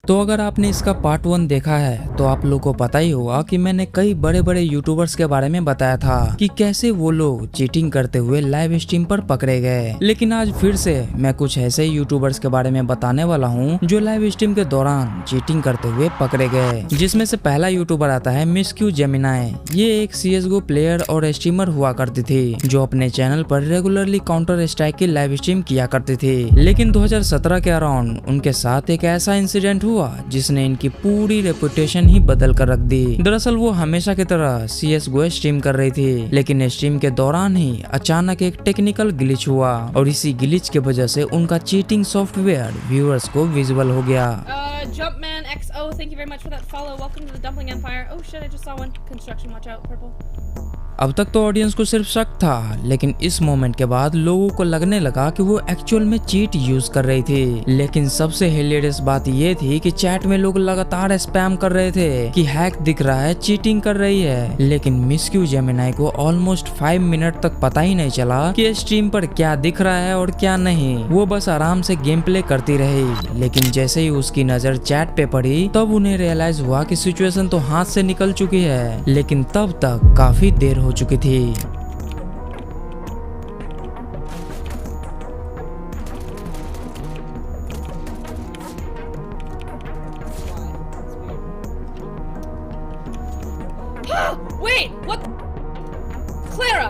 तो अगर आपने इसका पार्ट 1 देखा है तो आप लोग को पता ही होगा कि मैंने कई बड़े बड़े यूट्यूबर्स के बारे में बताया था कि कैसे वो लोग चीटिंग करते हुए लाइव स्ट्रीम पर पकड़े गए। लेकिन आज फिर से मैं कुछ ऐसे यूट्यूबर्स के बारे में बताने वाला हूँ जो लाइव स्ट्रीम के दौरान चीटिंग करते हुए पकड़े गए, जिसमें से पहला यूट्यूबर आता है मिस क्यू जेमिनाई। ये एक CS:GO प्लेयर और स्ट्रीमर हुआ करती थी जो अपने चैनल पर रेगुलरली काउंटर स्ट्राइक की लाइव स्ट्रीम किया करती थी। लेकिन 2017 के अराउंड उनके साथ एक ऐसा इंसिडेंट हुआ जिसने इनकी पूरी रेपुटेशन ही बदल कर रख दी। दरअसल वो हमेशा की तरह CS:GO स्ट्रीम कर रही थी, लेकिन स्ट्रीम के दौरान ही अचानक एक टेक्निकल ग्लिच हुआ और इसी ग्लिच के वजह से उनका चीटिंग सॉफ्टवेयर व्यूअर्स को विजिबल हो गया। Jumpman XO, thank you very much for that follow. Welcome to the Dumpling Empire. Oh shit, I just saw one. Construction, watch out, purple. अब तक तो ऑडियंस को सिर्फ शक था, लेकिन इस मोमेंट के बाद लोगों को लगने लगा कि वो एक्चुअल में चीट यूज कर रही थी। लेकिन सबसे हिलेरियस बात ये थी कि चैट में लोग लगातार स्पैम कर रहे थे कि हैक दिख रहा है, चीटिंग कर रही है। लेकिन मिस क्यू जेमिनाई को ऑलमोस्ट 5 मिनट तक पता ही नहीं चला कि स्ट्रीम पर क्या दिख रहा है और क्या नहीं। वो बस आराम से गेम प्ले करती रही। लेकिन जैसे ही उसकी नजर चैट पे पड़ी तब उन्हें रियलाइज हुआ कि सिचुएशन तो हाथ से निकल चुकी है, लेकिन तब तक काफी देर हो चुकी थी। Wait, what? Clara!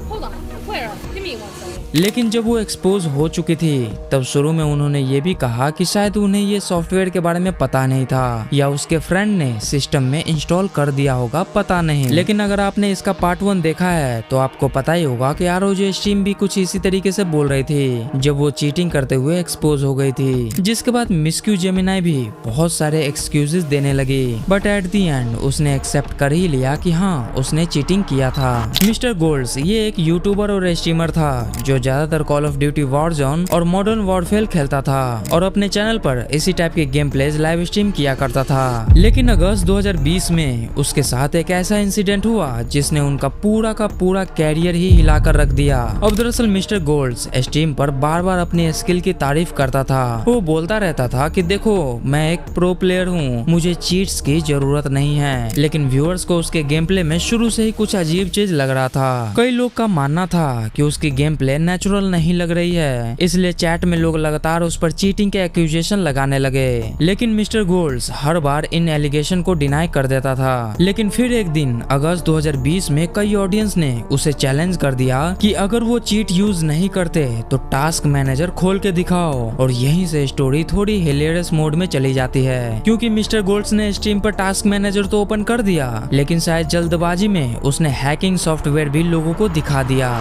Hold on, Clara, give me 1 second. लेकिन जब वो एक्सपोज हो चुकी थी तब शुरू में उन्होंने ये भी कहा कि शायद उन्हें ये सॉफ्टवेयर के बारे में पता नहीं था या उसके फ्रेंड ने सिस्टम में इंस्टॉल कर दिया होगा, पता नहीं। लेकिन अगर आपने इसका पार्ट 1 देखा है तो आपको पता ही होगा कि ROG स्ट्रीम भी कुछ इसी तरीके से बोल रही थी जब वो चीटिंग करते हुए एक्सपोज हो गई थी, जिसके बाद मिस क्यू जेमिनाई भी बहुत सारे एक्सक्यूजेस देने लगी। बट एट द एंड उसने एक्सेप्ट कर ही लिया कि हाँ उसने चीटिंग किया था। मिस्टर गोल्ड्स ये एक यूट्यूबर और स्ट्रीमर था जो ज्यादातर कॉल ऑफ ड्यूटी वॉरजोन और मॉडर्न वॉरफेयर खेलता था और अपने चैनल पर इसी टाइप के गेम प्लेज लाइव स्ट्रीम किया करता था। लेकिन अगस्त 2020 में उसके साथ एक ऐसा इंसिडेंट हुआ जिसने उनका पूरा का पूरा कैरियर ही हिलाकर रख दिया। अब दरअसल मिस्टर गोल्ड्स स्ट्रीम पर बार बार अपनी स्किल की तारीफ करता था। वो बोलता रहता था कि देखो मैं एक प्रो प्लेयर हूँ, मुझे चीट्स की जरूरत नहीं है। लेकिन व्यूअर्स को उसके गेम प्ले में शुरू से ही कुछ अजीब चीज लग रहा था। कई लोग का मानना था कि उसकी गेम प्ले नेचुरल नहीं लग रही है, इसलिए चैट में लोग लगातार उस पर चीटिंग के एक्यूजेशन लगाने लगे। लेकिन मिस्टर गोल्ड्स हर बार इन एलिगेशन को डिनाई कर देता था। लेकिन फिर एक दिन अगस्त 2020 में कई ऑडियंस ने उसे चैलेंज कर दिया कि अगर वो चीट यूज नहीं करते तो टास्क मैनेजर खोल के दिखाओ, और यहीं से स्टोरी थोड़ी हिलेरियस मोड में चली जाती है, क्योंकि मिस्टर गोल्ड्स ने स्ट्रीम पर टास्क मैनेजर तो ओपन कर दिया, लेकिन शायद जल्दबाजी में उसने हैकिंग सॉफ्टवेयर भी लोगों को दिखा दिया।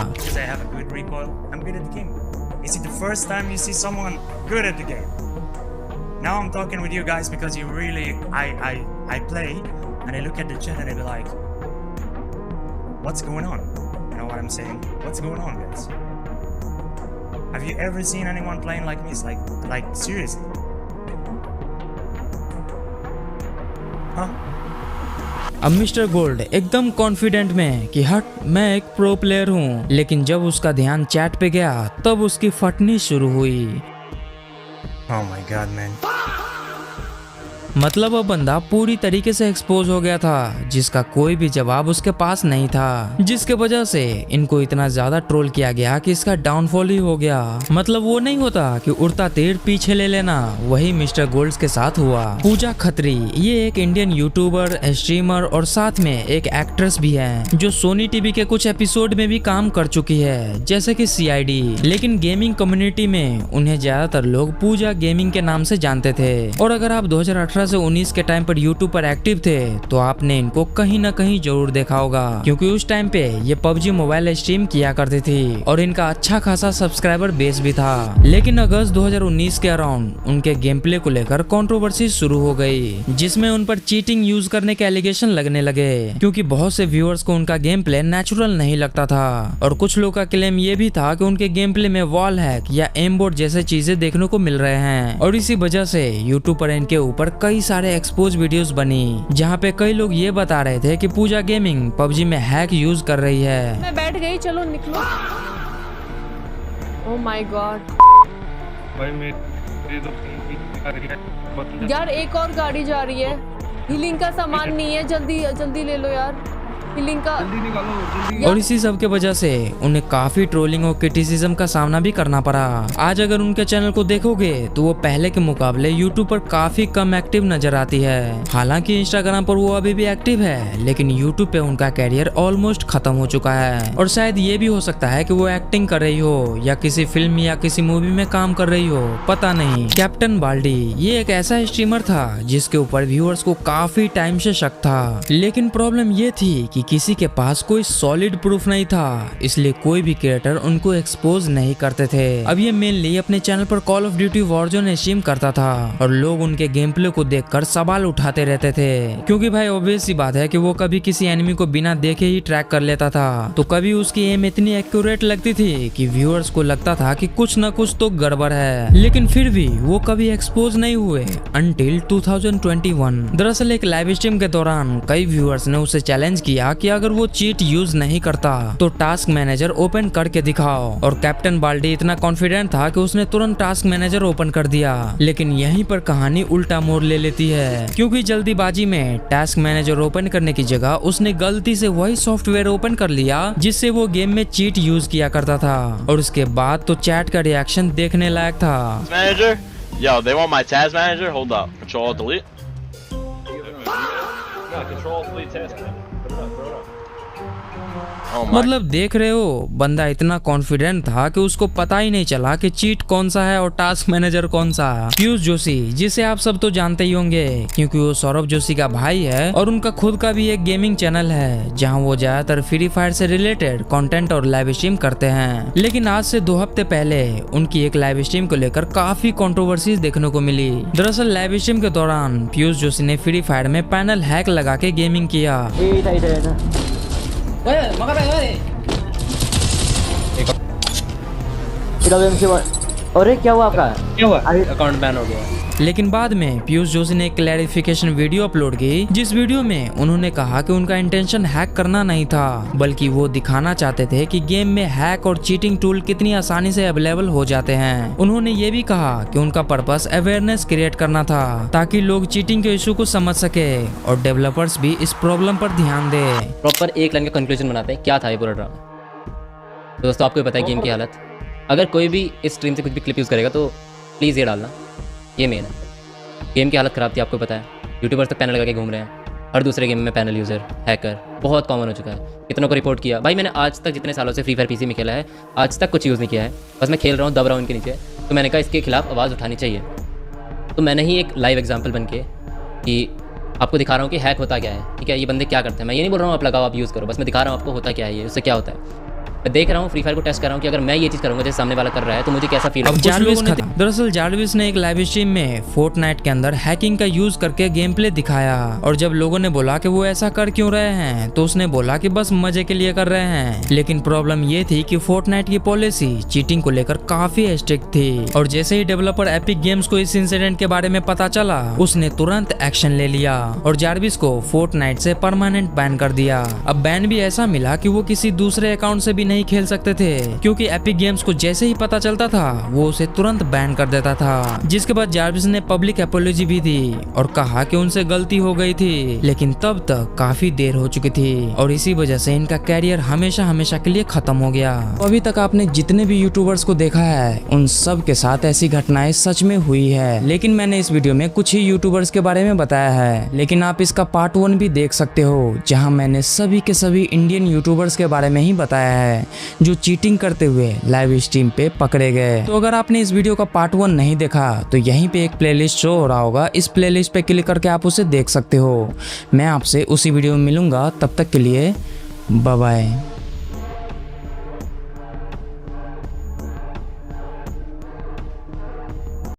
I'm good at the game. Is it the first time you see someone good at the game? Now I'm talking with you guys because you really, I play and I look at the chat and I be like, what's going on? You know what I'm saying? What's going on, guys? Have you ever seen anyone playing like me? It's like seriously? Huh? अब mister gold एकदम confident में कि हट मैं एक pro player हूँ, लेकिन जब उसका ध्यान चैट पे गया तब उसकी फटनी शुरू हुई। Oh my God, man. मतलब अब बंदा पूरी तरीके से एक्सपोज हो गया था, जिसका कोई भी जवाब उसके पास नहीं था, जिसके वजह से इनको इतना ज्यादा ट्रोल किया गया कि इसका डाउनफॉल ही हो गया। मतलब वो नहीं होता कि उड़ता तीर पीछे ले लेना, वही मिस्टर गोल्ड्स के साथ हुआ। पूजा खत्री ये एक इंडियन यूट्यूबर, स्ट्रीमर और साथ में एक एक्ट्रेस भी है जो सोनी टीवी के कुछ एपिसोड में भी काम कर चुकी है, जैसे कि CID। लेकिन गेमिंग कम्युनिटी में उन्हें ज्यादातर लोग पूजा गेमिंग के नाम से जानते थे। और अगर आप 2018 से 19 के टाइम पर यूट्यूब पर एक्टिव थे तो आपने इनको कहीं ना कहीं जरूर देखा होगा, क्योंकि उस टाइम पे ये PUBG मोबाइल स्ट्रीम किया करती थी और इनका अच्छा खासा सब्सक्राइबर बेस भी था। लेकिन अगस्त 2019 के अराउंड उनके गेम प्ले को लेकर कंट्रोवर्सी शुरू हो गई, जिसमें उन पर चीटिंग यूज करने के एलिगेशन लगने लगे, क्योंकि बहुत से व्यूअर्स को उनका गेम प्ले नेचुरल नहीं लगता था। और कुछ लोगों का क्लेम ये भी था कि उनके गेम प्ले में वॉल हैक या एम बोर्ड जैसे चीजें देखने को मिल रहे हैं, और इसी वजह से यूट्यूब पर इनके ऊपर कई सारे एक्सपोज वीडियोस बनी, जहाँ पे कई लोग ये बता रहे थे कि पूजा गेमिंग PUBG में हैक यूज कर रही है। मैं बैठ गई, चलो निकलो। ओह माय गॉड भाई मेरे तो यार एक और गाड़ी जा रही है, हीलिंग का सामान नहीं है, जल्दी जल्दी ले लो यार, हीलिंग का। और इसी सब के वजह से उन्हें काफी ट्रोलिंग और क्रिटिसिज्म का सामना भी करना पड़ा। आज अगर उनके चैनल को देखोगे तो वो पहले के मुकाबले यूट्यूब पर काफी कम एक्टिव नजर आती है। हालांकि इंस्टाग्राम पर वो अभी भी एक्टिव है, लेकिन यूट्यूब पे उनका कैरियर ऑलमोस्ट खत्म हो चुका है। और शायद ये भी हो सकता है कि वो एक्टिंग कर रही हो या किसी फिल्म या किसी मूवी में काम कर रही हो, पता नहीं। कैप्टन बाल्डी ये एक ऐसा स्ट्रीमर था जिसके ऊपर व्यूअर्स को काफी टाइम से शक था, लेकिन प्रॉब्लम ये थी कि किसी के पास कोई सॉलिड प्रूफ नहीं था, इसलिए कोई भी क्रिएटर उनको एक्सपोज नहीं करते थे। अब ये मेनली अपने चैनल पर call of duty Warzone stream करता था और लोग उनके गेम प्ले को देखकर सवाल उठाते रहते थे, क्योंकि भाई ऑब्वियस सी बात है कि वो कभी किसी एनिमी को बिना देखे ही ट्रैक कर लेता था, तो कभी उसकी एम इतनी एक्यूरेट लगती थी कि व्यूअर्स को लगता था कि कुछ न कुछ तो गड़बड़ है, लेकिन फिर भी वो कभी एक्सपोज नहीं हुए अंटिल 2021। दरअसल एक लाइव स्ट्रीम के दौरान कई व्यूअर्स ने उसे चैलेंज किया कि अगर वो चीट यूज नहीं करता तो टास्क मैनेजर ओपन करके दिखाओ, और कैप्टन बाल्डी इतना कॉन्फिडेंट था कि उसने तुरंत टास्क मैनेजर ओपन कर दिया। लेकिन यहीं पर कहानी उल्टा मोड़ ले लेती है, क्योंकि जल्दीबाजी में टास्क मैनेजर ओपन करने की जगह उसने गलती से वही सॉफ्टवेयर ओपन कर लिया जिससे वो गेम में चीट यूज किया करता था, और उसके बाद तो चैट का रिएक्शन देखने लायक था। Manager? Yo, they want my task manager? Hold up. Control delete. Yeah, control delete task. Oh my. मतलब देख रहे हो, बंदा इतना कॉन्फिडेंट था कि उसको पता ही नहीं चला कि चीट कौन सा है और टास्क मैनेजर कौन सा है। पीयूष जोशी, जिसे आप सब तो जानते ही होंगे क्योंकि वो सौरभ जोशी का भाई है, और उनका खुद का भी एक गेमिंग चैनल है जहां वो ज्यादातर फ्री फायर से रिलेटेड कंटेंट और लाइव स्ट्रीम करते हैं। लेकिन आज से 2 हफ्ते पहले उनकी एक लाइव स्ट्रीम को लेकर काफी कंट्रोवर्सीज देखने को मिली। दरअसल लाइव स्ट्रीम के दौरान पीयूष जोशी ने फ्री फायर में पैनल हैक लगा के गेमिंग किया। अरे क्या हुआ आपका? क्या हुआ? अकाउंट बैन हो गया। लेकिन बाद में पीयूष जोशी ने एक क्लैरिफिकेशन वीडियो अपलोड की, जिस वीडियो में उन्होंने कहा कि उनका इंटेंशन हैक करना नहीं था, बल्कि वो दिखाना चाहते थे कि गेम में हैक और चीटिंग टूल कितनी आसानी से अवेलेबल हो जाते हैं। उन्होंने ये भी कहा कि उनका पर्पस अवेयरनेस क्रिएट करना था, ताकि लोग चीटिंग के इशू को समझ सके और डेवलपर्स भी इस प्रॉब्लम पर ध्यान दे। प्रॉपर एक लाइन का कंक्लूजन बनाते हैं, क्या था ये पूरा ड्रामा। तो दोस्तों आपको भी पता है गेम की हालत, अगर कोई भी इस स्ट्रीम से कुछ भी क्लिप यूज़ करेगा तो प्लीज़ ये डालना, ये मेन है। गेम की हालत ख़राब थी, आपको पता है। यूट्यूबर्स तक पैनल लगा के घूम रहे हैं, हर दूसरे गेम में पैनल यूज़र हैकर बहुत कॉमन हो चुका है। कितनों को रिपोर्ट किया। भाई मैंने आज तक जितने सालों से फ्री फायर पीसी में खेला है, आज तक कुछ यूज़ नहीं किया है, बस मैं खेल रहा हूँ, दब रहा हूँ इनके नीचे। तो मैंने कहा इसके खिलाफ आवाज़ उठानी चाहिए। तो मैंने ही एक लाइव एग्जाम्पल बन के कि आपको दिखा रहा हूँ कि हैक होता क्या है, ठीक है, ये बंदे क्या करते हैं। मैं ये नहीं बोल रहा हूँ आप लगाओ आप यूज़ करो, बस मैं दिखा रहा हूँ आपको होता क्या है, ये उससे क्या होता है। मैं देख रहा हूँ फ्री फायर को टेस्ट कर रहा हूँ कि अगर मैं ये चीज़ करूँगा जैसे सामने वाला कर रहा है तो मुझे कैसा फील होगा। दरअसल जारविस ने एक लाइव स्ट्रीम में फोर्टनाइट के अंदर हैकिंग का यूज करके गेम प्ले दिखाया, और जब लोगों ने बोला कि वो ऐसा कर क्यों रहे हैं तो उसने बोला कि बस मजे के लिए कर रहे हैं। लेकिन प्रॉब्लम ये थी कि फोर्टनाइट की पॉलिसी चीटिंग को लेकर काफी स्ट्रिक्ट थी, और जैसे ही डेवलपर एपिक गेम्स को इस इंसिडेंट के बारे में पता चला उसने तुरंत एक्शन ले लिया और जारविस को फोर्टनाइट से परमानेंट बैन कर दिया। अब बैन भी ऐसा मिला कि वो किसी दूसरे अकाउंट से भी नहीं खेल सकते थे, क्योंकि एपिक गेम्स को जैसे ही पता चलता था वो उसे तुरंत बैन कर देता था। जिसके बाद जारविस ने पब्लिक एपोलॉजी भी दी और कहा कि उनसे गलती हो गई थी, लेकिन तब तक काफी देर हो चुकी थी और इसी वजह से इनका कैरियर हमेशा हमेशा के लिए खत्म हो गया। अभी तक आपने जितने भी यूट्यूबर्स को देखा है उन सब के साथ ऐसी घटनाएं सच में हुई है, लेकिन मैंने इस वीडियो में कुछ ही यूट्यूबर्स के बारे में बताया है। लेकिन आप इसका पार्ट 1 भी देख सकते हो, जहाँ मैंने सभी के सभी इंडियन यूट्यूबर्स के बारे में ही बताया है जो चीटिंग करते हुए लाइव स्ट्रीम पे पकड़े गए। तो अगर आपने इस वीडियो का पार्ट 1 नहीं देखा तो यहीं पे एक प्लेलिस्ट शो हो रहा होगा, इस प्लेलिस्ट पे क्लिक करके आप उसे देख सकते हो। मैं आपसे उसी वीडियो में मिलूंगा, तब तक के लिए बाय बाय।